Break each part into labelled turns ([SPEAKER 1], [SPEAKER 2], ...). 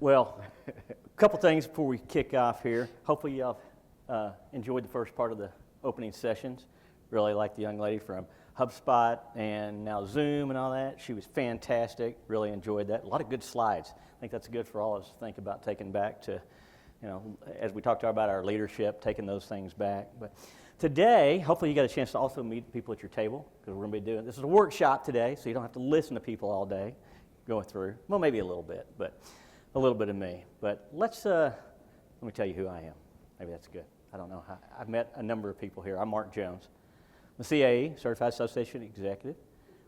[SPEAKER 1] Well, a couple things before we kick off here. Hopefully y'all enjoyed the first part of the opening sessions. Really like the young lady from HubSpot and now Zoom and all that. She was fantastic. Really enjoyed that. A lot of good slides. I think that's good for all of us to think about taking back to, as we talked about our leadership, taking those things back. But today, hopefully you got a chance to also meet people at your table, because we're going to be doing, this is a workshop today, so you don't have to listen to people all day going through. Well, maybe a little bit, but a little bit of me. But let me tell you who I am. Maybe that's good. I don't know how. I've met a number of people here. I'm Mark Jones. I'm a CAE, Certified Association Executive,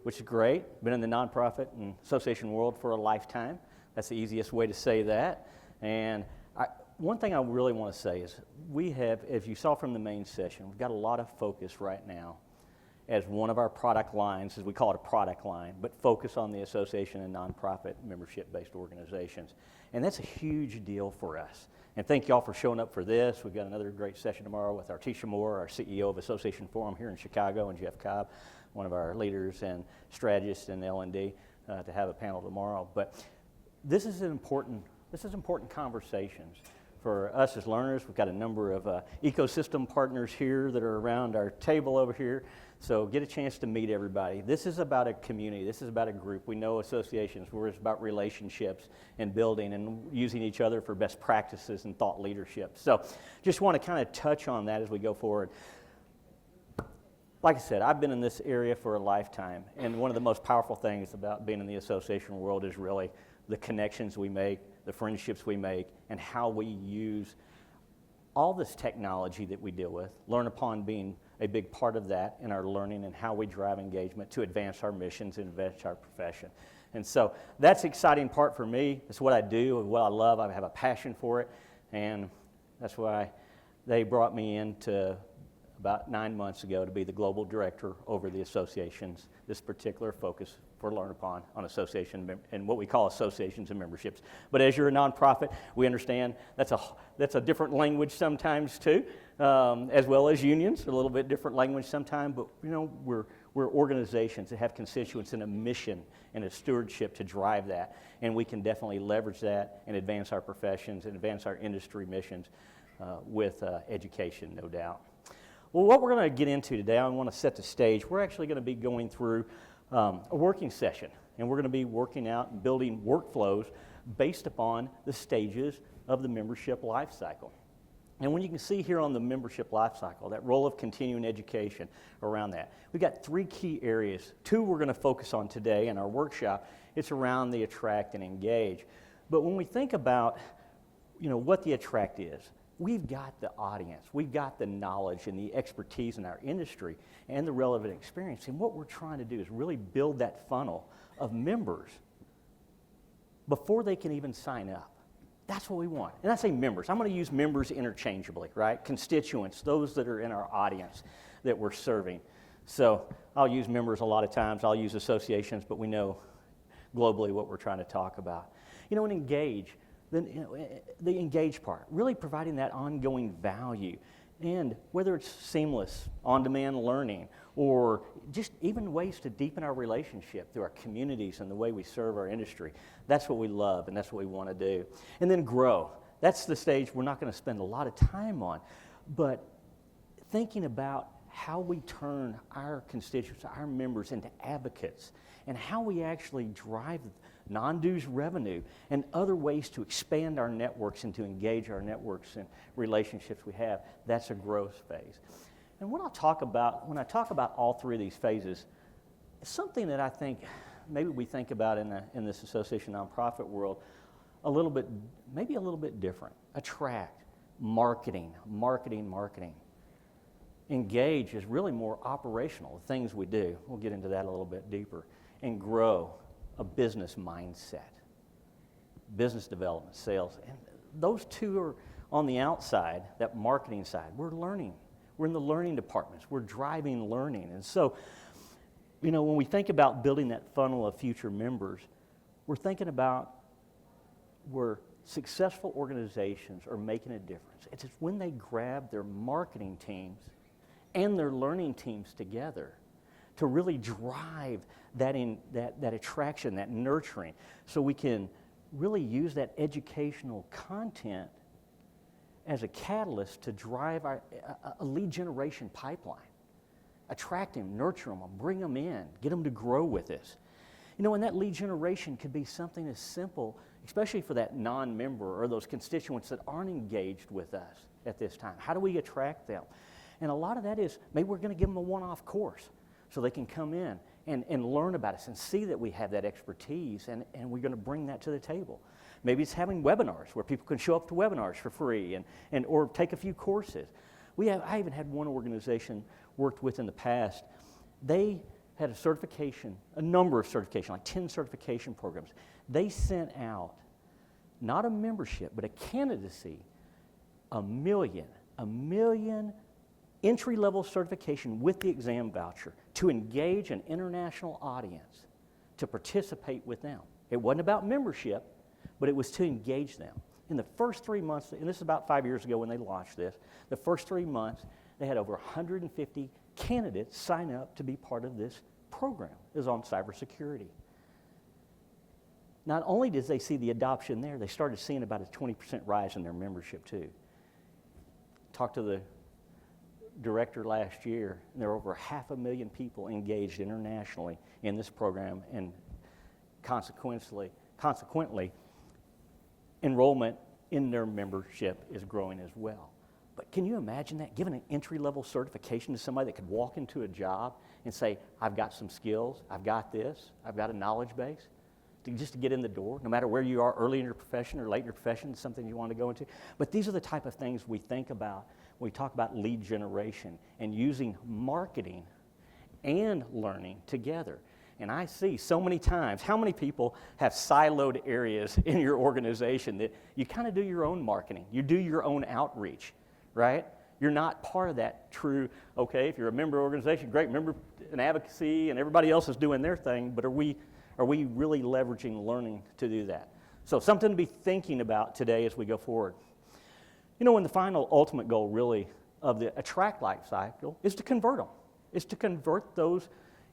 [SPEAKER 1] which is great. Been in the nonprofit and association world for a lifetime. That's the easiest way to say that. And one thing I really want to say is we have, as you saw from the main session, we've got a lot of focus right now as one of our product lines, as we call it a product line, but focus on the association and nonprofit membership-based organizations. And that's a huge deal for us. And thank y'all for showing up for this. We've got another great session tomorrow with our Tisha Moore, our CEO of Association Forum here in Chicago, and Jeff Cobb, one of our leaders and strategists in L&D, to have a panel tomorrow. But this is important conversations for us as learners. We've got a number of ecosystem partners here that are around our table over here. So get a chance to meet everybody. This is about a community. This is about a group. We know associations where it's about relationships and building and using each other for best practices and thought leadership. So just want to kind of touch on that as we go forward. Like I said, I've been in this area for a lifetime, and one of the most powerful things about being in the association world is really the connections we make, the friendships we make, and how we use all this technology that we deal with, LearnUpon being a big part of that in our learning and how we drive engagement to advance our missions and advance our profession. And so that's the exciting part for me. It's what I do and what I love. I have a passion for it, and that's why they brought me in to about 9 months ago to be the global director over the associations, this particular focus for LearnUpon on association and what we call associations and memberships. But as you're a nonprofit, we understand that's a different language sometimes too, as well as unions, a little bit different language sometimes, but we're organizations that have constituents and a mission and a stewardship to drive that, and we can definitely leverage that and advance our professions and advance our industry missions with education, no doubt. Well, what we're going to get into today, I want to set the stage. We're actually going to be going through a working session, and we're going to be working out and building workflows based upon the stages of the membership life cycle. And when you can see here on the membership life cycle, that role of continuing education around that, we've got 3 key areas. 2 we're going to focus on today in our workshop. It's around the attract and engage. But when we think about what the attract is, we've got the audience, we've got the knowledge and the expertise in our industry and the relevant experience. And what we're trying to do is really build that funnel of members before they can even sign up. That's what we want. And I say members. I'm going to use members interchangeably, right? Constituents, those that are in our audience that we're serving. So I'll use members a lot of times. I'll use associations, but we know globally what we're trying to talk about. And engage. Then the engage part, really providing that ongoing value, and whether it's seamless, on-demand learning, or just even ways to deepen our relationship through our communities and the way we serve our industry. That's what we love, and that's what we want to do. And then grow. That's the stage we're not going to spend a lot of time on, but thinking about how we turn our constituents, our members, into advocates, and how we actually drive non-dues revenue and other ways to expand our networks and to engage our networks and relationships we have. That's a growth phase. And what I'll talk about, when I talk about all 3 of these phases, it's something that I think maybe we think about in this association nonprofit world maybe a little bit different. Attract, marketing. Engage is really more operational, the things we do. We'll get into that a little bit deeper. And grow, a business mindset, business development, sales. And those 2 are on the outside, that marketing side. We're learning. We're in the learning departments. We're driving learning. And so, when we think about building that funnel of future members, we're thinking about where successful organizations are making a difference. It's when they grab their marketing teams and their learning teams together to really drive that attraction, that nurturing, so we can really use that educational content as a catalyst to drive a lead generation pipeline. Attract them, nurture them, bring them in, get them to grow with us. You know, and that lead generation could be something as simple, especially for that non-member or those constituents that aren't engaged with us at this time. How do we attract them? And a lot of that is maybe we're going to give them a one-off course so they can come in and learn about us and see that we have that expertise, and we're going to bring that to the table. Maybe it's having webinars where people can show up to webinars for free or take a few courses. I even had one organization worked with in the past. They had a number of certifications, like 10 certification programs. They sent out not a membership, but a candidacy, a million entry-level certification with the exam voucher to engage an international audience to participate with them. It wasn't about membership, but it was to engage them. In the first 3 months, and this is about 5 years ago when they launched this, the first 3 months, they had over 150 candidates sign up to be part of this program. It was on cybersecurity. Not only did they see the adoption there, they started seeing about a 20% rise in their membership too. Talked to the director last year, and there were over 500,000 people engaged internationally in this program, and consequently, enrollment in their membership is growing as well. But can you imagine that, giving an entry-level certification to somebody that could walk into a job and say, I've got some skills, I've got this, I've got a knowledge base, just to get in the door, no matter where you are, early in your profession or late in your profession, something you want to go into. But these are the type of things we think about when we talk about lead generation and using marketing and learning together. And I see so many times, how many people have siloed areas in your organization that you kind of do your own marketing, you do your own outreach, right? You're not part of that true, okay, if you're a member organization, great, member and advocacy, and everybody else is doing their thing, but are we really leveraging learning to do that? So something to be thinking about today as we go forward. You know, and the final ultimate goal really of the attract life cycle is to convert them. Is to convert those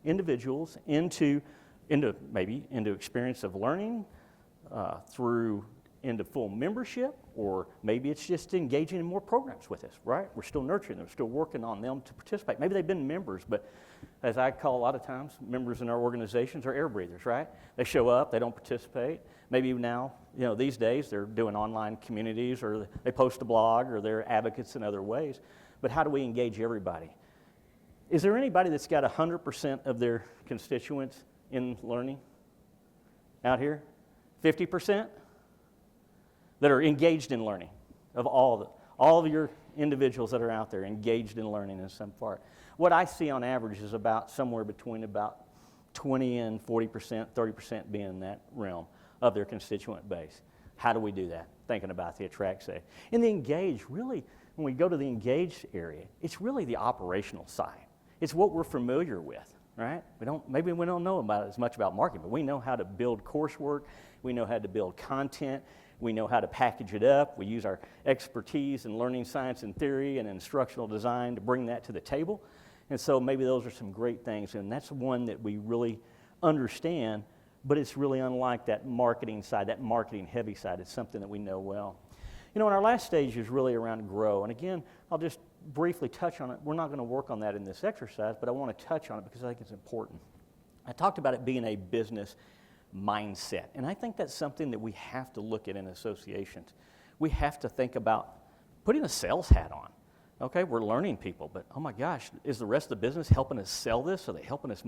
[SPEAKER 1] individuals into experience of learning into full membership, or maybe it's just engaging in more programs with us, right? We're still nurturing them, still working on them to participate. Maybe they've been members, but as I call a lot of times, members in our organizations are air breathers, right? They show up, they don't participate. Maybe now, you know, these days they're doing online communities, or they post a blog, or they're advocates in other ways. But how do we engage everybody? Is there anybody that's got 100% of their constituents in learning out here? 50%? That are engaged in learning, of all of your individuals that are out there engaged in learning in some part. What I see on average is about somewhere between about 20 and 40%, 30% being in that realm of their constituent base. How do we do that? Thinking about the attract say. In the engage, really, when we go to the engaged area, it's really the operational side. It's what we're familiar with, right? Maybe we don't know about as much about marketing, but we know how to build coursework, we know how to build content, we know how to package it up. We use our expertise in learning science and theory and instructional design to bring that to the table. And so maybe those are some great things, and that's one that we really understand, but it's really unlike that marketing side, that marketing heavy side. It's something that we know well. You know, and our last stage is really around grow. And again, I'll just briefly touch on it. We're not going to work on that in this exercise, but I want to touch on it because I think it's important. I talked about it being a business mindset. And I think that's something that we have to look at in associations. We have to think about putting a sales hat on. Okay, we're learning people, but oh my gosh, is the rest of the business helping us sell this? Are they helping us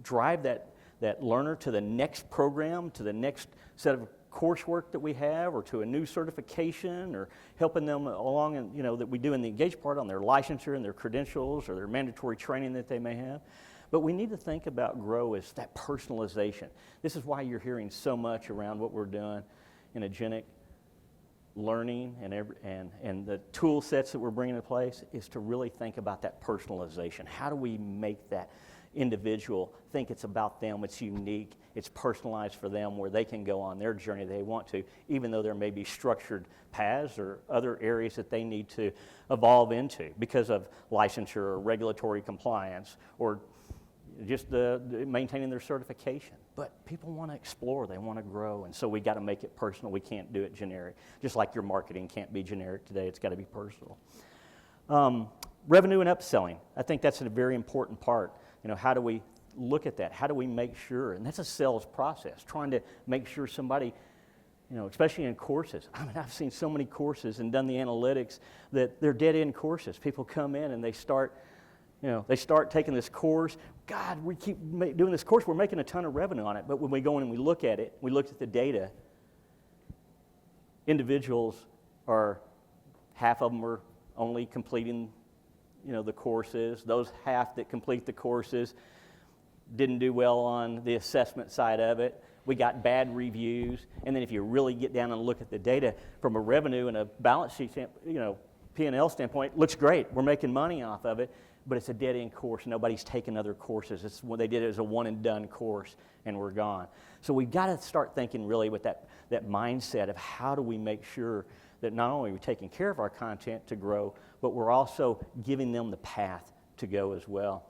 [SPEAKER 1] drive that learner to the next program, to the next set of coursework that we have, or to a new certification, or helping them along, and that we do in the engage part on their licensure and their credentials or their mandatory training that they may have. But we need to think about grow as that personalization. This is why you're hearing so much around what we're doing in Agenic learning and the tool sets that we're bringing in place, is to really think about that personalization. How do we make that individual think it's about them, it's unique, it's personalized for them, where they can go on their journey they want to, even though there may be structured paths or other areas that they need to evolve into because of licensure or regulatory compliance or just maintaining their certification. But people want to explore, they want to grow, and so we got to make it personal. We can't do it generic. Just like your marketing can't be generic today, it's got to be personal. Revenue and upselling. I think that's a very important part. How do we look at that? How do we make sure? And that's a sales process, trying to make sure somebody, especially in courses. I've seen so many courses and done the analytics that they're dead-end courses. People come in and they start taking this course. God, we keep doing this course. We're making a ton of revenue on it. But when we go in and we look at it, we look at the data, individuals half of them are only completing, the courses. Those half that complete the courses didn't do well on the assessment side of it. We got bad reviews. And then if you really get down and look at the data from a revenue and a balance sheet, P&L standpoint, looks great. We're making money off of it, but it's a dead-end course. Nobody's taken other courses. It's what they did as a one-and-done course, and we're gone. So we've got to start thinking really with that mindset of how do we make sure that not only are we taking care of our content to grow, but we're also giving them the path to go as well.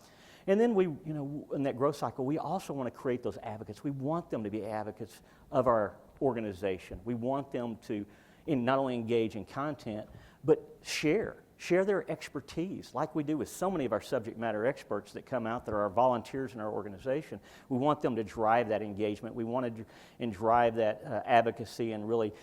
[SPEAKER 1] And then we, in that growth cycle, we also want to create those advocates. We want them to be advocates of our organization. We want them to not only engage in content, but share their expertise, like we do with so many of our subject matter experts that come out that are our volunteers in our organization. We want them to drive that engagement. We want to drive that advocacy and really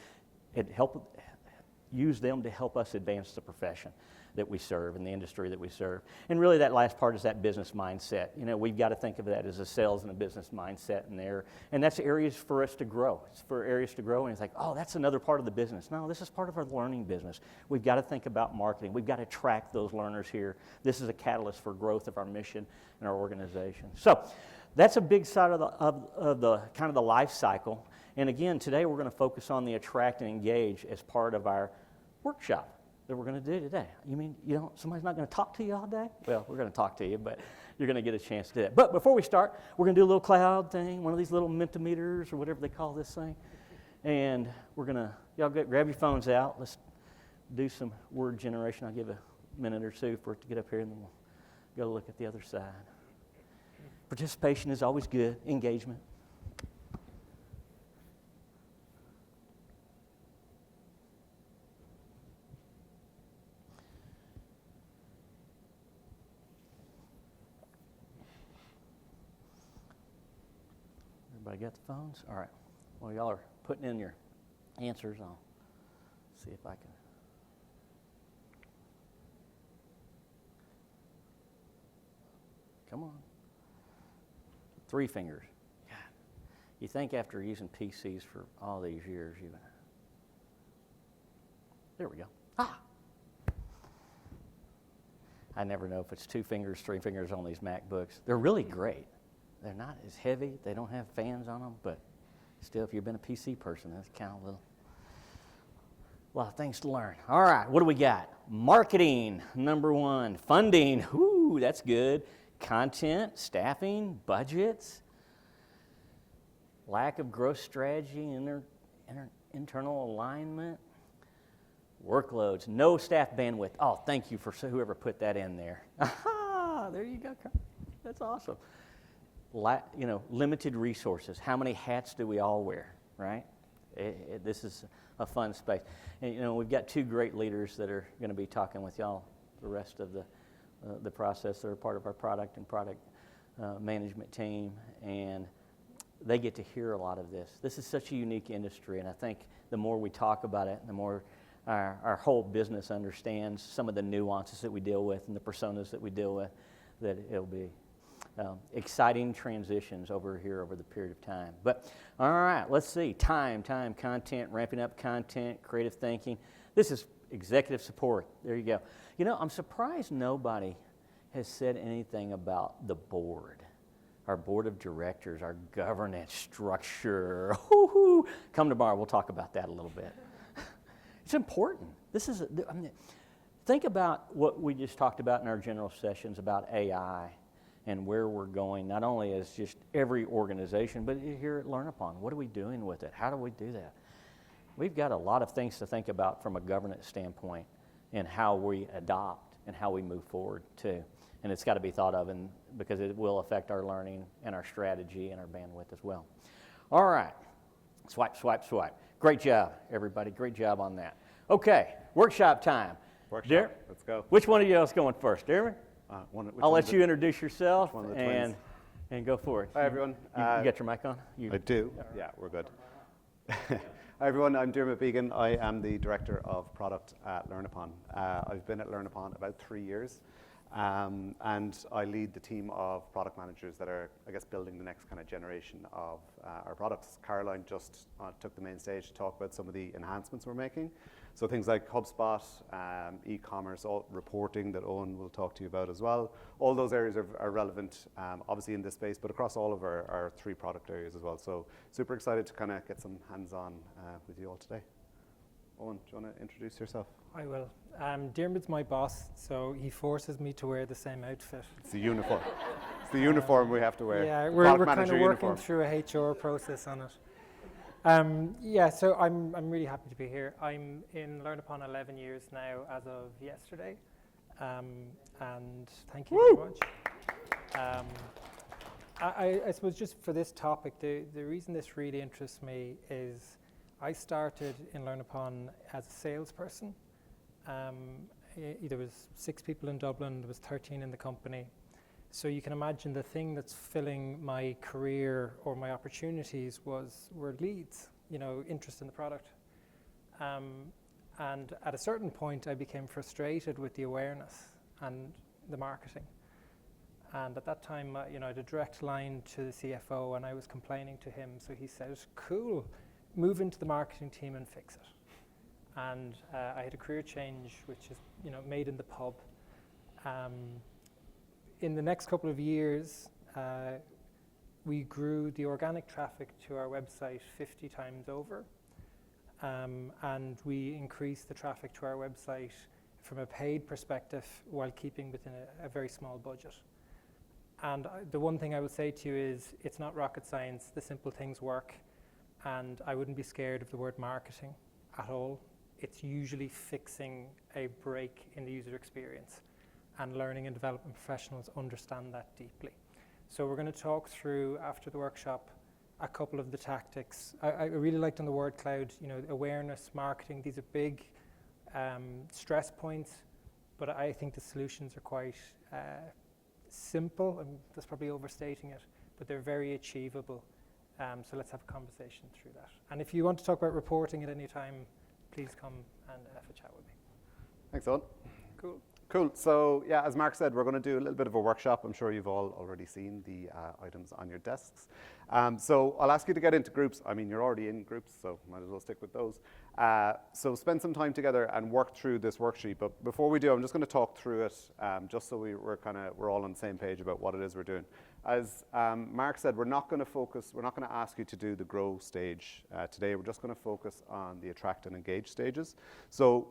[SPEAKER 1] use them to help us advance the profession that we serve and the industry that we serve. And really that last part is that business mindset. We've got to think of that as a sales and a business mindset in there. And that's areas for us to grow. It's for areas to grow, and it's like, oh, that's another part of the business. No, this is part of our learning business. We've got to think about marketing. We've got to track those learners here. This is a catalyst for growth of our mission and our organization. So that's a big side of the kind of the life cycle. And again, today we're going to focus on the attract and engage as part of our workshop that we're going to do today. You mean somebody's not going to talk to you all day? Well, we're going to talk to you, but you're going to get a chance to do that. But before we start, we're going to do a little cloud thing, one of these little Mentimeters or whatever they call this thing. And we're going to, grab your phones out. Let's do some word generation. I'll give a minute or two for it to get up here, and then we'll go look at the other side. Participation is always good, engagement. Everybody got the phones? All right. Well, y'all are putting in your answers. I'll see if I can. Come on. 3 fingers. God. You think after using PCs for all these years, there we go. Ah! I never know if it's 2 fingers, 3 fingers on these MacBooks. They're really great. They're not as heavy. They don't have fans on them, but still, if you've been a PC person, that's kind of a lot of things to learn. All right, what do we got? Marketing, number 1. Funding, ooh, that's good. Content, staffing, budgets. Lack of growth strategy, internal alignment. Workloads, no staff bandwidth. Oh, thank you for whoever put that in there. Aha, there you go. That's awesome. Limited resources. How many hats do we all wear, right? This is a fun space. And, we've got 2 great leaders that are going to be talking with y'all the rest of the process. They're part of our product and product management team, and they get to hear a lot of this. This is such a unique industry, and I think the more we talk about it, the more our whole business understands some of the nuances that we deal with and the personas that we deal with, that it'll be exciting transitions over here over the period of time. But all right, let's see. Time, content, ramping up content, creative thinking. This is executive support. There you go. I'm surprised nobody has said anything about the board, our board of directors, our governance structure. Come tomorrow, we'll talk about that a little bit. It's important. Think about what we just talked about in our general sessions about AI. And where we're going, not only as just every organization, but here at LearnUpon. What are we doing with it? How do we do that? We've got a lot of things to think about from a governance standpoint and how we adopt and how we move forward too. and it's got to be thought of, and because it will affect our learning and our strategy and our bandwidth as well. All right, swipe, swipe, swipe. Great job, everybody. Great job on that. Okay, workshop time.
[SPEAKER 2] Workshop. Let's go.
[SPEAKER 1] Which one of you is going first, Jeremy? I'll let you introduce yourself and go for it.
[SPEAKER 2] Hi, everyone.
[SPEAKER 1] You got your mic on?
[SPEAKER 2] I do. Yeah, we're good. Hi, everyone. I'm Dermot Began. I am the Director of Product at LearnUpon. I've been at LearnUpon about 3 years, and I lead the team of product managers that are, I guess, building the next kind of generation of our products. Caroline just took the main stage to talk about some of the enhancements we're making. So things like HubSpot, eCommerce, all reporting that Owen will talk to you about as well. All those areas are relevant, obviously in this space, but across all of our 3 product areas as well. So super excited to kind of get some hands-on with you all today. Owen, do you want to introduce yourself?
[SPEAKER 3] I will. Dermot's my boss, so he forces me to wear the same outfit.
[SPEAKER 2] It's the uniform. It's the uniform we have to wear.
[SPEAKER 3] Yeah, we're kind of working through a HR process on it. Yeah, so I'm really happy to be here. I'm in LearnUpon 11 years now as of yesterday, and thank you very much. I suppose just for this topic, the reason this really interests me is I started in LearnUpon as a salesperson. There was 6 people in Dublin, there was 13 in the company. So you can imagine the thing that's filling my career or my opportunities were leads, interest in the product. And at a certain point, I became frustrated with the awareness and the marketing. And at that time, I had a direct line to the CFO, and I was complaining to him. So he said, "Cool, move into the marketing team and fix it." And I had a career change, which is, made in the pub. In the next couple of years, we grew the organic traffic to our website 50 times over, and we increased the traffic to our website from a paid perspective while keeping within a very small budget. And the one thing I would say to you is it's not rocket science, the simple things work, and I wouldn't be scared of the word marketing at all. It's usually fixing a break in the user experience. And learning and development professionals understand that deeply. So we're going to talk through, after the workshop, a couple of the tactics. I really liked on the word cloud, awareness, marketing. These are big stress points, but I think the solutions are quite simple, and that's probably overstating it, but they're very achievable. So let's have a conversation through that. And if you want to talk about reporting at any time, please come and have a chat with me.
[SPEAKER 2] Thanks, Owen.
[SPEAKER 3] Cool.
[SPEAKER 2] So yeah, as Mark said, we're going to do a little bit of a workshop. I'm sure you've all already seen the items on your desks. So I'll ask you to get into groups. I mean, you're already in groups, so might as well stick with those. So spend some time together and work through this worksheet. But before we do, I'm just going to talk through it, just so we're all on the same page about what it is we're doing. As Mark said, we're not going to ask you to do the grow stage today. We're just going to focus on the attract and engage stages. So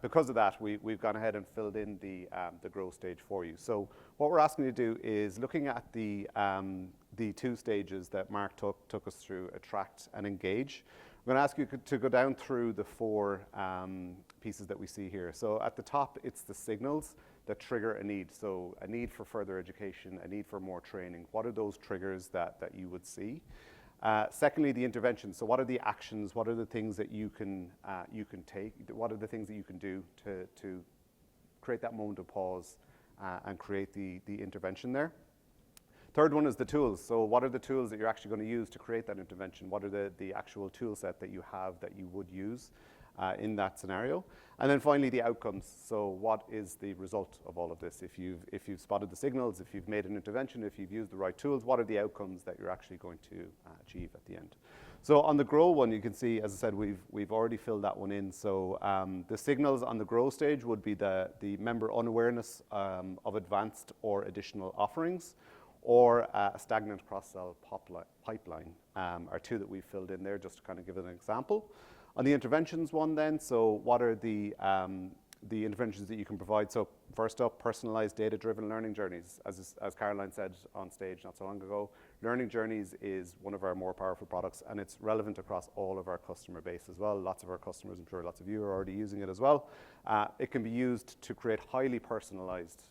[SPEAKER 2] because of that, we've gone ahead and filled in the grow stage for you. So what we're asking you to do is looking at the 2 stages that Mark took us through, attract and engage. We're going to ask you to go down through the 4 pieces that we see here. So at the top, it's the signals that trigger a need. So a need for further education, a need for more training. What are those triggers that you would see? Secondly, the intervention. So what are the actions? What are the things that you can take? What are the things that you can do to create that moment of pause and create the intervention there? Third one is the tools. So what are the tools that you're actually going to use to create that intervention? What are the actual tool set that you have that you would use in that scenario? And then finally, the outcomes. So what is the result of all of this? If you've spotted the signals, if you've made an intervention, if you've used the right tools, what are the outcomes that you're actually going to achieve at the end? So on the grow one, you can see, as I said, we've already filled that one in. So the signals on the grow stage would be the member unawareness of advanced or additional offerings, or a stagnant cross-sell pipeline are 2 that we've filled in there, just to kind of give an example. On the interventions one then, so what are the interventions that you can provide? So first up, personalized data-driven learning journeys. As Caroline said on stage not so long ago, learning journeys is one of our more powerful products, and it's relevant across all of our customer base as well. Lots of our customers, I'm sure lots of you are already using it as well. It can be used to create highly personalized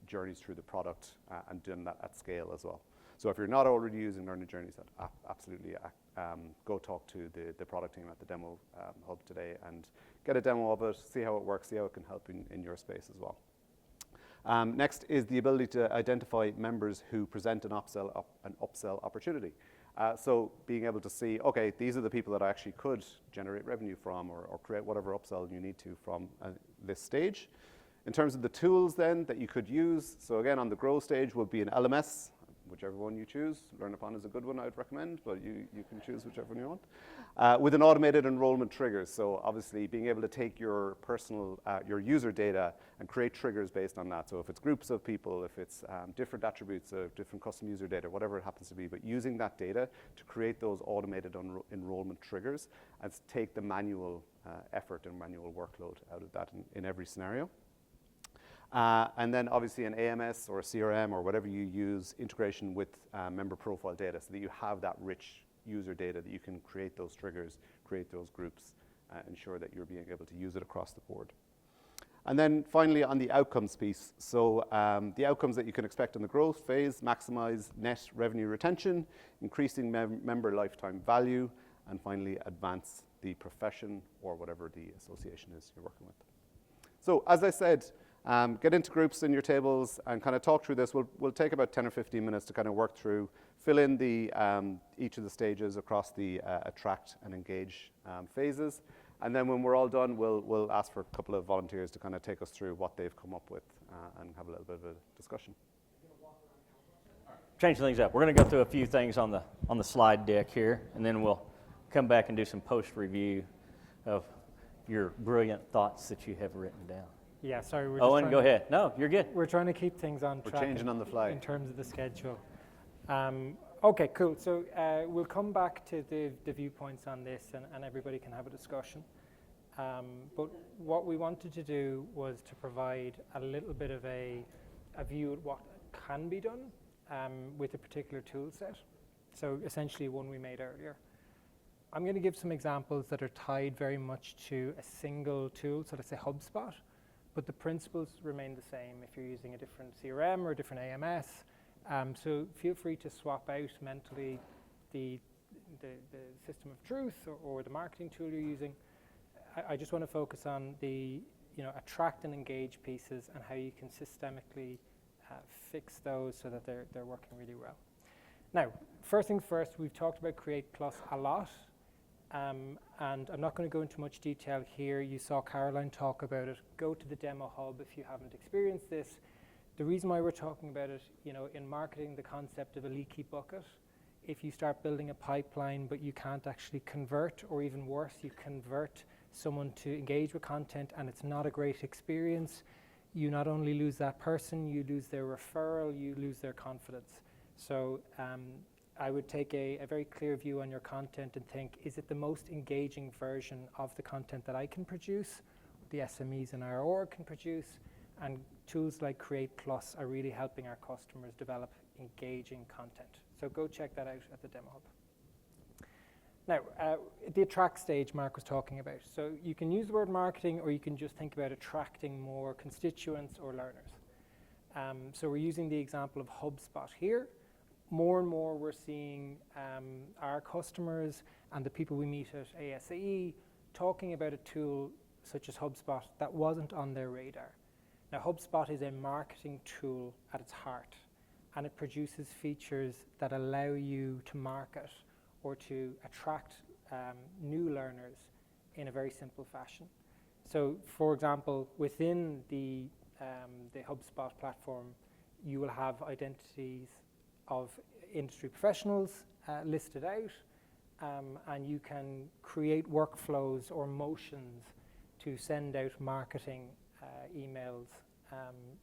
[SPEAKER 2] journeys through the product and doing that at scale as well. So if you're not already using Learning Journeys, absolutely go talk to the product team at the demo hub today and get a demo of it, see how it works, see how it can help in your space as well. Next is the ability to identify members who present an upsell opportunity. So being able to see, okay, these are the people that I actually could generate revenue from or create whatever upsell you need to from this stage. In terms of the tools then that you could use, so again on the grow stage would be an LMS, whichever one you choose. LearnUpon is a good one I'd recommend, but you can choose whichever one you want. With an automated enrollment triggers, so obviously being able to take your personal, your user data and create triggers based on that. So if it's groups of people, if it's different attributes of different custom user data, whatever it happens to be, but using that data to create those automated enrollment triggers and take the manual effort and manual workload out of that in every scenario. And then obviously an AMS or a CRM or whatever you use, integration with member profile data so that you have that rich user data that you can create those triggers, create those groups, ensure that you're being able to use it across the board. And then finally on the outcomes piece, so the outcomes that you can expect in the growth phase, maximize net revenue retention, increasing member lifetime value, and finally advance the profession or whatever the association is you're working with. So as I said, get into groups in your tables and kind of talk through this. We'll take about 10 or 15 minutes to kind of work through, fill in the each of the stages across the attract and engage phases. And then when we're all done, we'll ask for a couple of volunteers to kind of take us through what they've come up with and have a little bit of a discussion.
[SPEAKER 1] Change things up. We're going to go through a few things on the slide deck here, and then we'll come back and do some post-review of your brilliant thoughts that you have written down.
[SPEAKER 3] Yeah, sorry.
[SPEAKER 1] Owen, go ahead. No, you're good.
[SPEAKER 3] We're trying to keep things on track.
[SPEAKER 2] We're changing on the fly.
[SPEAKER 3] In terms of the schedule. Okay, cool. So we'll come back to the viewpoints on this and everybody can have a discussion. But what we wanted to do was to provide a little bit of a view at what can be done with a particular tool set. So essentially one we made earlier. I'm going to give some examples that are tied very much to a single tool, so let's say HubSpot. But the principles remain the same if you're using a different CRM or a different AMS. So feel free to swap out mentally the system of truth or the marketing tool you're using. I just want to focus on the attract and engage pieces and how you can systemically fix those so that they're working really well. Now, first things first, we've talked about Create Plus a lot. And I'm not going to go into much detail here. You saw Caroline talk about it. Go to the demo hub if you haven't experienced this. The reason why we're talking about it, in marketing, the concept of a leaky bucket, if you start building a pipeline but you can't actually convert, or even worse, you convert someone to engage with content and it's not a great experience, you not only lose that person, you lose their referral, you lose their confidence. So I would take a very clear view on your content and think, is it the most engaging version of the content that I can produce, the SMEs in our org can produce, and tools like Create Plus are really helping our customers develop engaging content. So go check that out at the demo hub. Now, the attract stage Mark was talking about. So you can use the word marketing, or you can just think about attracting more constituents or learners. So we're using the example of HubSpot here. More and more we're seeing our customers and the people we meet at ASAE talking about a tool such as HubSpot that wasn't on their radar. Now, HubSpot is a marketing tool at its heart, and it produces features that allow you to market or to attract new learners in a very simple fashion. So, for example, within the HubSpot platform, you will have identities of industry professionals listed out, and you can create workflows or motions to send out marketing emails,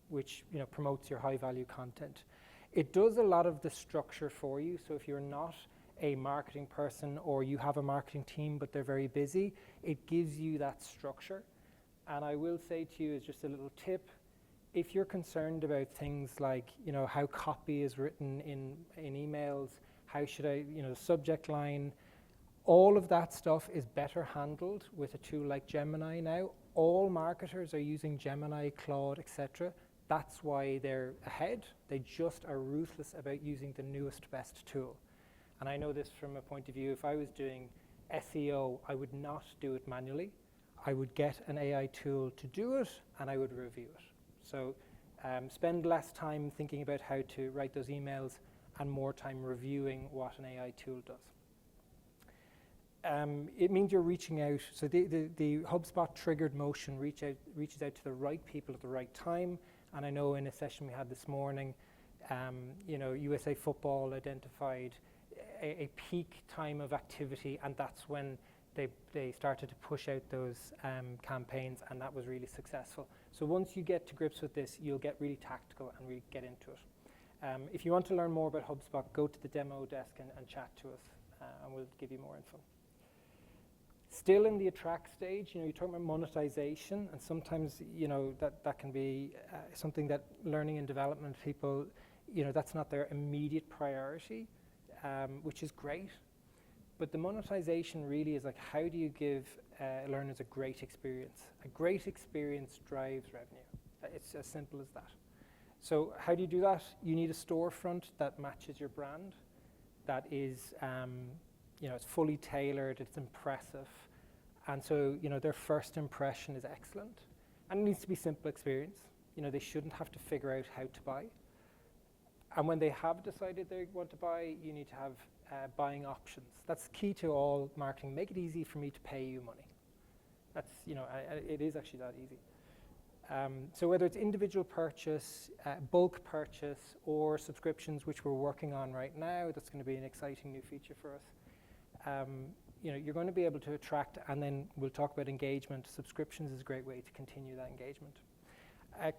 [SPEAKER 3] which promotes your high-value content. It does a lot of the structure for you. So if you're not a marketing person or you have a marketing team but they're very busy, it gives you that structure. And I will say to you as just a little tip, if you're concerned about things like how copy is written in emails, how should I, subject line, all of that stuff is better handled with a tool like Gemini now. All marketers are using Gemini, Claude, etc. That's why they're ahead. They just are ruthless about using the newest, best tool. And I know this from a point of view, if I was doing SEO, I would not do it manually. I would get an AI tool to do it, and I would review it. So spend less time thinking about how to write those emails and more time reviewing what an AI tool does. It means you're reaching out. So the HubSpot triggered motion reaches out to the right people at the right time. And I know in a session we had this morning, USA Football identified a peak time of activity, and that's when they started to push out those campaigns, and that was really successful. So once you get to grips with this, you'll get really tactical and really get into it. If you want to learn more about HubSpot, go to the demo desk and chat to us, and we'll give you more info. Still in the attract stage, you're talking about monetization, and sometimes, that can be something that learning and development people, that's not their immediate priority, which is great. But the monetization really is like, how do you give learners a great experience? A great experience drives revenue. It's as simple as that. So how do you do that? You need a storefront that matches your brand, that is, it's fully tailored, it's impressive. And so, their first impression is excellent. And it needs to be simple experience. They shouldn't have to figure out how to buy. And when they have decided they want to buy, you need to have buying options. That's key to all marketing. Make it easy for me to pay you money. That's, it is actually that easy. So whether it's individual purchase, bulk purchase, or subscriptions, which we're working on right now, that's going to be an exciting new feature for us. You're going to be able to attract, and then we'll talk about engagement. Subscriptions is a great way to continue that engagement.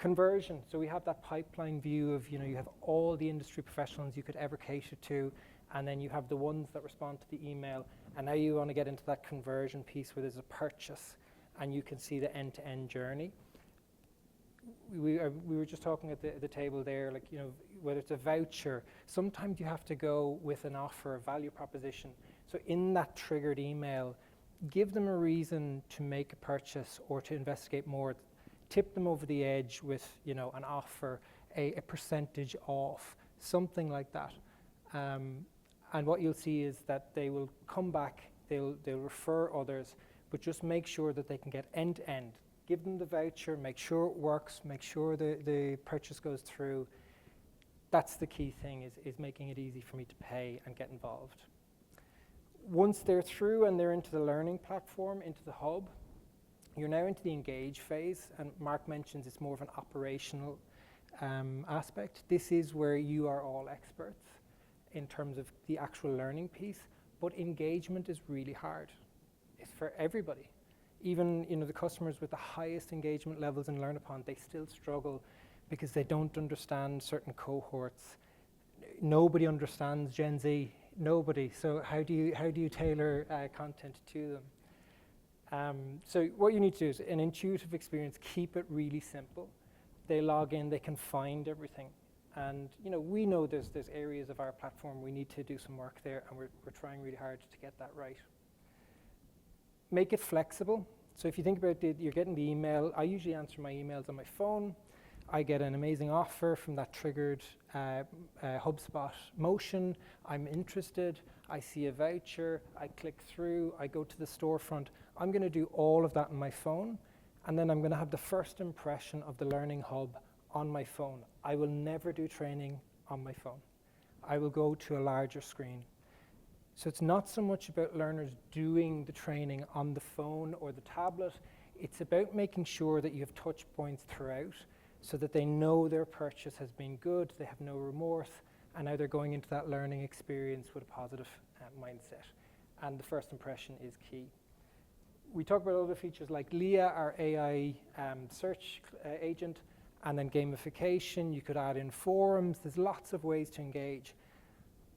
[SPEAKER 3] Conversion, so we have that pipeline view of, you have all the industry professionals you could ever cater to, and then you have the ones that respond to the email, and now you want to get into that conversion piece where there's a purchase, and you can see the end-to-end journey. We were just talking at the table there, whether it's a voucher, sometimes you have to go with an offer, a value proposition. So in that triggered email, give them a reason to make a purchase or to investigate more. Tip them over the edge with, an offer, a percentage off, something like that. And what you'll see is that they will come back, they'll refer others, but just make sure that they can get end to end. Give them the voucher, make sure it works, make sure the purchase goes through. That's the key thing, is making it easy for me to pay and get involved. Once they're through and they're into the learning platform, into the hub, you're now into the engage phase, and Mark mentions it's more of an operational aspect. This is where you are all experts in terms of the actual learning piece, but engagement is really hard. It's for everybody. Even the customers with the highest engagement levels in LearnUpon, they still struggle because they don't understand certain cohorts. Nobody understands Gen Z. Nobody. So how do you tailor content to them? So what you need to do is an intuitive experience. Keep it really simple. They log in, they can find everything, and we know there's areas of our platform we need to do some work there, and we're trying really hard to get that right. Make it flexible. So if you think about it, you're getting the email. I usually answer my emails on my phone. I get an amazing offer from that triggered HubSpot motion. I'm interested. I see a voucher. I click through. I go to the storefront. I'm going to do all of that on my phone, and then I'm going to have the first impression of the Learning Hub on my phone. I will never do training on my phone. I will go to a larger screen. So it's not so much about learners doing the training on the phone or the tablet. It's about making sure that you have touch points throughout, so that they know their purchase has been good, they have no remorse, and now they're going into that learning experience with a positive mindset. And the first impression is key. We talk about other features like Leah, our AI search agent, and then gamification. You could add in forums. There's lots of ways to engage.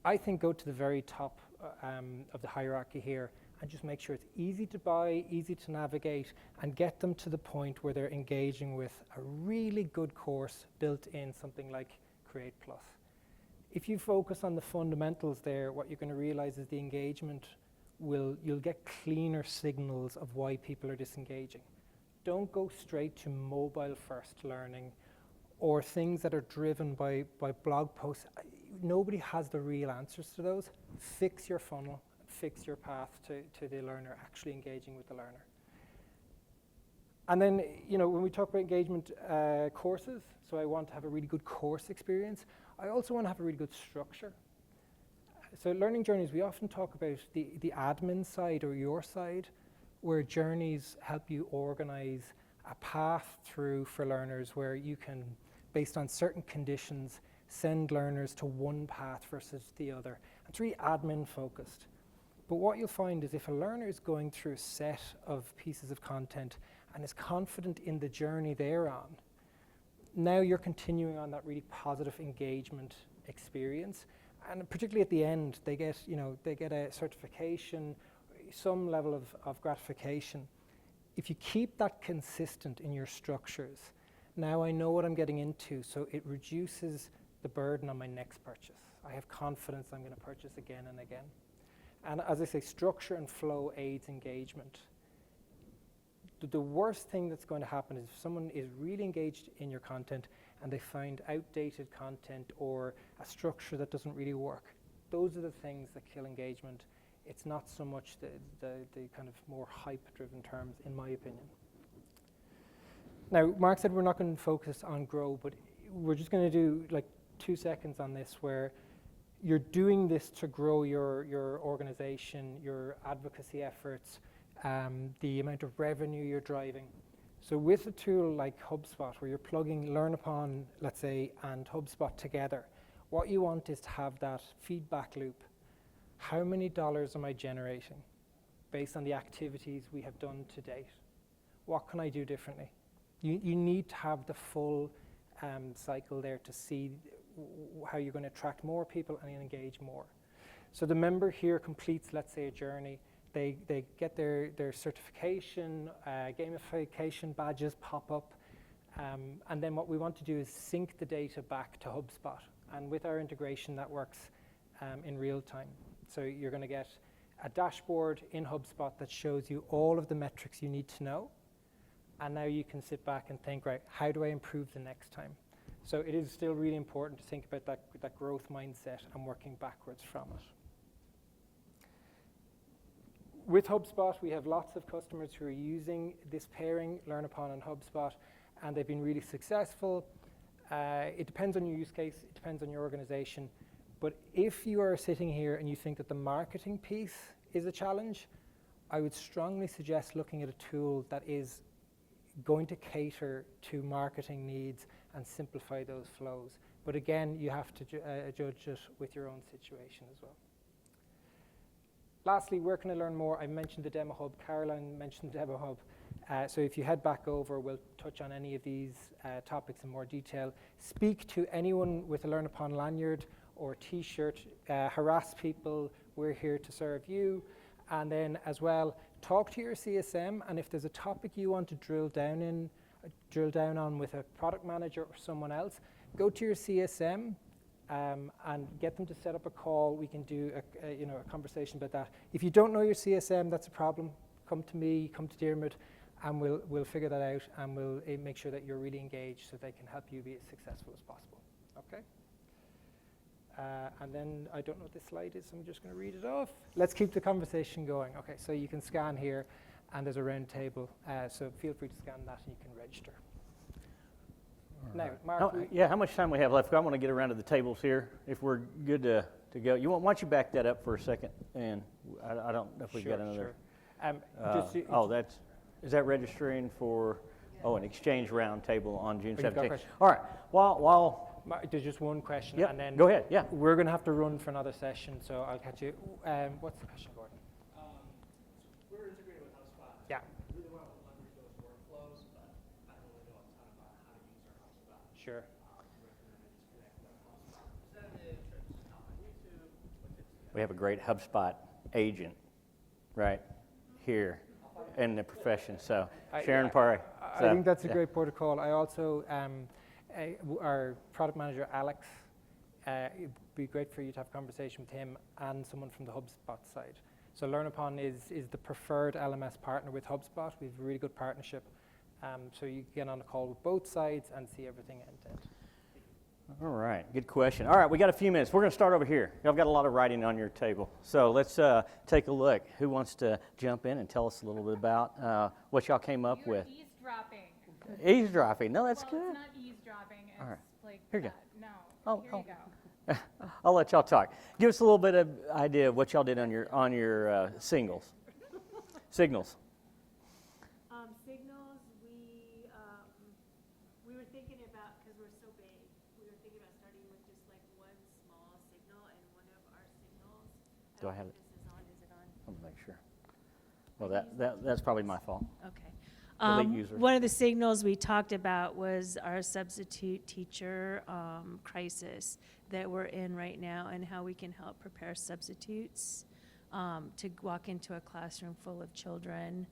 [SPEAKER 3] I think go to the very top of the hierarchy here and just make sure it's easy to buy, easy to navigate, and get them to the point where they're engaging with a really good course built in something like Create Plus. If you focus on the fundamentals there, what you're going to realize is the engagement you'll get cleaner signals of why people are disengaging. Don't go straight to mobile first learning or things that are driven by blog posts. Nobody has the real answers to those. Fix your funnel, fix your path to the learner actually engaging with the learner. And then, when we talk about engagement courses, so I want to have a really good course experience. I also want to have a really good structure. So learning journeys, we often talk about the admin side or your side, where journeys help you organize a path through for learners where you can, based on certain conditions, send learners to one path versus the other. It's really admin focused. But what you'll find is if a learner is going through a set of pieces of content and is confident in the journey they're on, now you're continuing on that really positive engagement experience. And particularly at the end, they get a certification, some level of gratification. If you keep that consistent in your structures, now I know what I'm getting into, so it reduces the burden on my next purchase. I have confidence I'm going to purchase again and again. And as I say, structure and flow aids engagement. The worst thing that's going to happen is if someone is really engaged in your content and they find outdated content or a structure that doesn't really work. Those are the things that kill engagement. It's not so much the kind of more hype-driven terms, in my opinion. Now, Mark said we're not going to focus on grow, but we're just going to do like 2 seconds on this where you're doing this to grow your organization, your advocacy efforts, the amount of revenue you're driving. So with a tool like HubSpot, where you're plugging LearnUpon, let's say, and HubSpot together, what you want is to have that feedback loop. How many dollars am I generating based on the activities we have done to date? What can I do differently? You need to have the full cycle there to see how you're going to attract more people and engage more. So the member here completes, let's say, a journey. They get their certification, gamification badges pop up, and then what we want to do is sync the data back to HubSpot. And with our integration, that works in real time. So you're going to get a dashboard in HubSpot that shows you all of the metrics you need to know. And now you can sit back and think, right, how do I improve the next time? So it is still really important to think about that growth mindset and working backwards from it. With HubSpot, we have lots of customers who are using this pairing, LearnUpon and HubSpot, and they've been really successful. It depends on your use case, it depends on your organization. But if you are sitting here and you think that the marketing piece is a challenge, I would strongly suggest looking at a tool that is going to cater to marketing needs and simplify those flows. But again, you have to judge it with your own situation as well. Lastly, where can I learn more? I mentioned the Demo Hub. Caroline mentioned the Demo Hub. So if you head back over, we'll touch on any of these topics in more detail. Speak to anyone with a LearnUpon lanyard or T-shirt. Harass people. We're here to serve you. And then as well, talk to your CSM. And if there's a topic you want to drill down on with a product manager or someone else, go to your CSM. And get them to set up a call. We can do a conversation about that. If you don't know your CSM, that's a problem. Come to me, come to Diarmuid, and we'll figure that out, and we'll make sure that you're really engaged so they can help you be as successful as possible. Okay? And then I don't know what this slide is, so I'm just going to read it off. Let's keep the conversation going. Okay, so you can scan here, and there's a round table. So feel free to scan that, and you can register. Now, Mark,
[SPEAKER 1] how much time we have left? I want to get around to the tables here. If we're good to go, why don't you back that up for a second? And I don't know if we've got another.
[SPEAKER 3] Sure.
[SPEAKER 1] Is that registering for an exchange round table on June 17th?
[SPEAKER 3] All
[SPEAKER 1] right. While
[SPEAKER 3] Mark, there's just one question,
[SPEAKER 1] yep,
[SPEAKER 3] and then
[SPEAKER 1] go ahead. Yeah,
[SPEAKER 3] we're going to have to run for another session, so I'll catch you. What's the question, Gordon?
[SPEAKER 4] We're integrated with HubSpot.
[SPEAKER 3] Yeah.
[SPEAKER 4] We really want to leverage those workflows, but I don't really know a ton about how to use our HubSpot.
[SPEAKER 3] Sure.
[SPEAKER 1] we have a great HubSpot agent right here in the profession. So Sharon Parry.
[SPEAKER 3] I think that's a great protocol. I also, our product manager, Alex, it'd be great for you to have a conversation with him and someone from the HubSpot side. So LearnUpon is the preferred LMS partner with HubSpot. We have a really good partnership. So you can get on a call with both sides and see everything end to end.
[SPEAKER 1] All right, good question. All right, we got a few minutes. We're going to start over here. Y'all got a lot of writing on your table. So let's take a look. Who wants to jump in and tell us a little bit about what y'all came up with?
[SPEAKER 5] Eavesdropping.
[SPEAKER 1] Eavesdropping. No, that's
[SPEAKER 5] Well,
[SPEAKER 1] good.
[SPEAKER 5] it's not eavesdropping. It's
[SPEAKER 1] All right.
[SPEAKER 5] like
[SPEAKER 1] Here you go.
[SPEAKER 5] that. No.
[SPEAKER 1] Oh,
[SPEAKER 5] Here
[SPEAKER 1] oh.
[SPEAKER 5] you go.
[SPEAKER 1] I'll let y'all talk. Give us a little bit of idea of what y'all did on your signals. Signals.
[SPEAKER 6] Signals, we were thinking about, because we're so big, we were thinking about starting with just like one small signal, and one of our signals.
[SPEAKER 1] Do I
[SPEAKER 6] don't
[SPEAKER 1] have
[SPEAKER 6] think
[SPEAKER 1] it?
[SPEAKER 6] This is on, is it on?
[SPEAKER 1] Let me make sure. Well, that's probably my fault.
[SPEAKER 6] Okay.
[SPEAKER 1] Elite user.
[SPEAKER 6] One of the signals we talked about was our substitute teacher crisis that we're in right now, and how we can help prepare substitutes to walk into a classroom full of children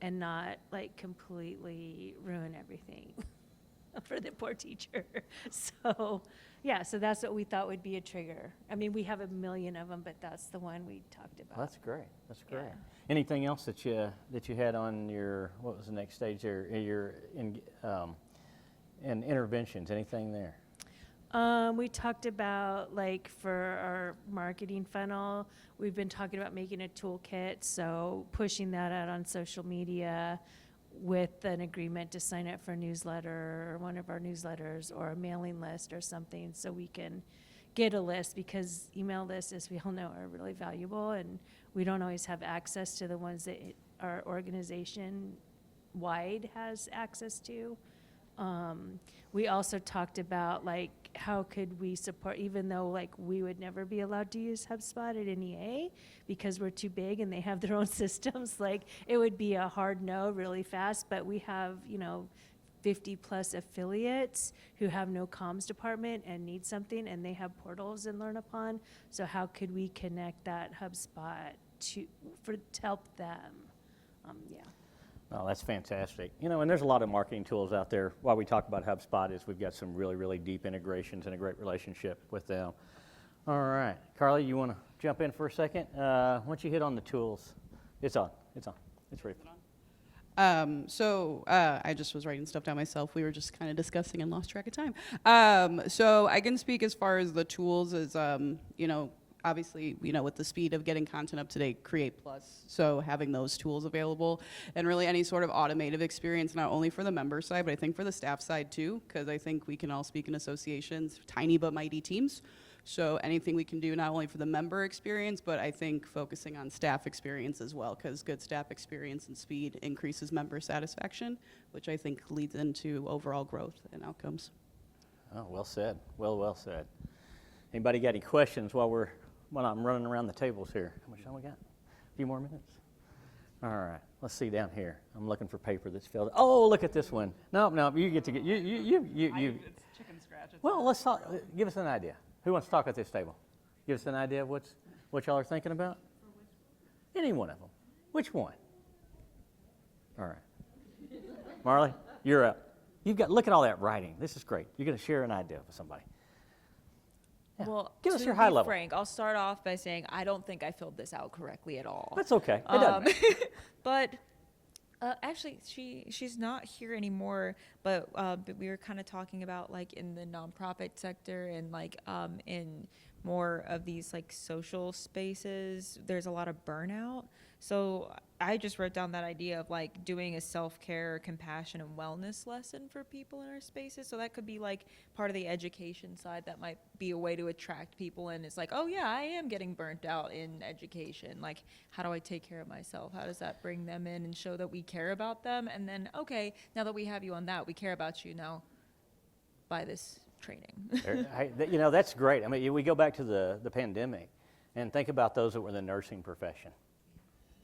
[SPEAKER 6] and not like completely ruin everything for the poor teacher. So, yeah, so that's what we thought would be a trigger. I mean, we have a million of them, but that's the one we talked about.
[SPEAKER 1] Well, that's great. That's great.
[SPEAKER 6] Yeah.
[SPEAKER 1] Anything else that you had on your, what was the next stage there? Your in interventions. Anything there?
[SPEAKER 6] We talked about, like, for our marketing funnel, we've been talking about making a toolkit, so pushing that out on social media with an agreement to sign up for a newsletter or one of our newsletters or a mailing list or something, so we can get a list, because email lists, as we all know, are really valuable, and we don't always have access to the ones that our organization wide has access to. We also talked about, like, how could we support, even though, like, we would never be allowed to use HubSpot at NEA because we're too big and they have their own systems. Like, it would be a hard no really fast, but we have, 50 plus affiliates who have no comms department and need something, and they have portals in LearnUpon. So how could we connect that HubSpot to help them? Yeah.
[SPEAKER 1] Oh, that's fantastic. And there's a lot of marketing tools out there. While we talk about HubSpot, is we've got some really, really deep integrations and a great relationship with them. All right. Carly, you want to jump in for a second? Why don't you hit on the tools? It's on. It's ready.
[SPEAKER 7] I just was writing stuff down myself. We were just kind of discussing and lost track of time. So I can speak as far as the tools as, obviously, with the speed of getting content up to date, Create Plus. So having those tools available, and really any sort of automated experience, not only for the member side, but I think for the staff side too, because I think we can all speak in associations, tiny but mighty teams. So anything we can do not only for the member experience, but I think focusing on staff experience as well, because good staff experience and speed increases member satisfaction, which I think leads into overall growth and outcomes.
[SPEAKER 1] Oh, well said. Well said. Anybody got any questions while I'm running around the tables here? How much time we got? A few more minutes? All right. Let's see down here. I'm looking for paper that's filled. Oh, look at this one. No, you get to get you.
[SPEAKER 7] It's chicken scratch.
[SPEAKER 1] Well, let's talk. Give us an idea. Who wants to talk at this table? Give us an idea of what y'all are thinking about. Any one of them. Which one? All right. Marley, you're up. Look at all that writing. This is great. You're going to share an idea with somebody. Yeah.
[SPEAKER 8] Well,
[SPEAKER 1] Give us
[SPEAKER 8] to
[SPEAKER 1] your high
[SPEAKER 8] be
[SPEAKER 1] level.
[SPEAKER 8] frank, I'll start off by saying I don't think I filled this out correctly at all.
[SPEAKER 1] That's okay. It doesn't matter.
[SPEAKER 8] But actually, she's not here anymore. But we were kind of talking about, like, in the nonprofit sector and, like, in more of these, like, social spaces, there's a lot of burnout. So I just wrote down that idea of, like, doing a self-care, compassion, and wellness lesson for people in our spaces. So that could be, like, part of the education side. That might be a way to attract people in. It's like, oh yeah, I am getting burnt out in education. Like, how do I take care of myself? How does that bring them in and show that we care about them? And then, okay, now that we have you on that, we care about you now. Buy this training.
[SPEAKER 1] That's great. I mean, we go back to the pandemic and think about those that were in the nursing profession.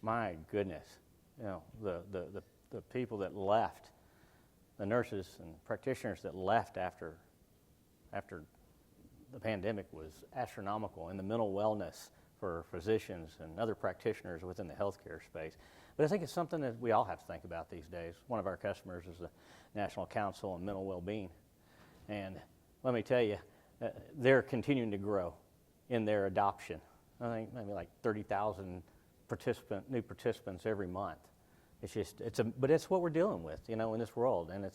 [SPEAKER 1] My goodness, the people that left, the nurses and practitioners that left after the pandemic was astronomical, in the mental wellness for physicians and other practitioners within the healthcare space. But I think it's something that we all have to think about these days. One of our customers is the National Council on Mental Wellbeing, and let me tell you, they're continuing to grow in their adoption. I think maybe like 30,000 new participants every month but it's what we're dealing with, you know, in this world, and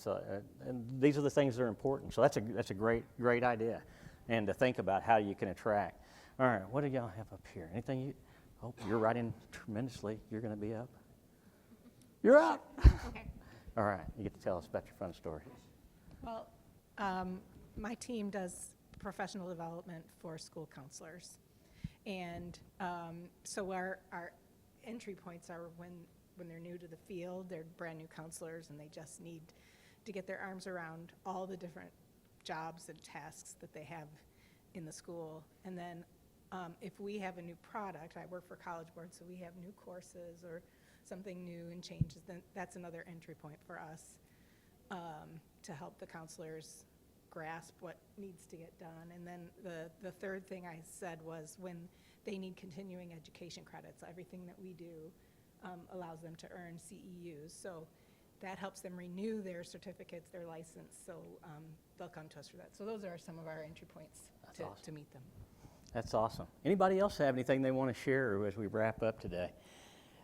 [SPEAKER 1] and these are the things that are important. So that's a great idea, and to think about how you can attract. All right, what do y'all have up here? Anything you? Oh, you're writing tremendously. You're going to be up. You're up.
[SPEAKER 9] Okay.
[SPEAKER 1] All right, you get to tell us about your fun story.
[SPEAKER 9] Well, my team does professional development for school counselors. And so our entry points are when they're new to the field, they're brand new counselors, and they just need to get their arms around all the different jobs and tasks that they have in the school. And then if we have a new product, I work for College Board, so we have new courses or something new and changes, then that's another entry point for us to help the counselors grasp what needs to get done. And then the third thing I said was when they need continuing education credits, everything that we do allows them to earn CEUs. So that helps them renew their certificates, their license, so they'll come to us for that. So those are some of our entry points to meet them.
[SPEAKER 1] That's awesome. Anybody else have anything they want to share as we wrap up today?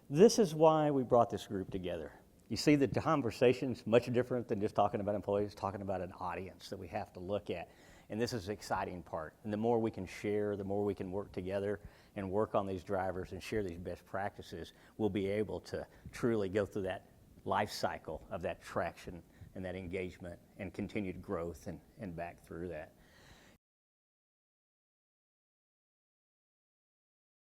[SPEAKER 1] This is why we brought this group together. You see, the conversation's much different than just talking about employees, talking about an audience that we have to look at. And this is the exciting part. And the more we can share, the more we can work together and work on these drivers and share these best practices, we'll be able to truly go through that life cycle of that traction and that engagement and continued growth and back through that.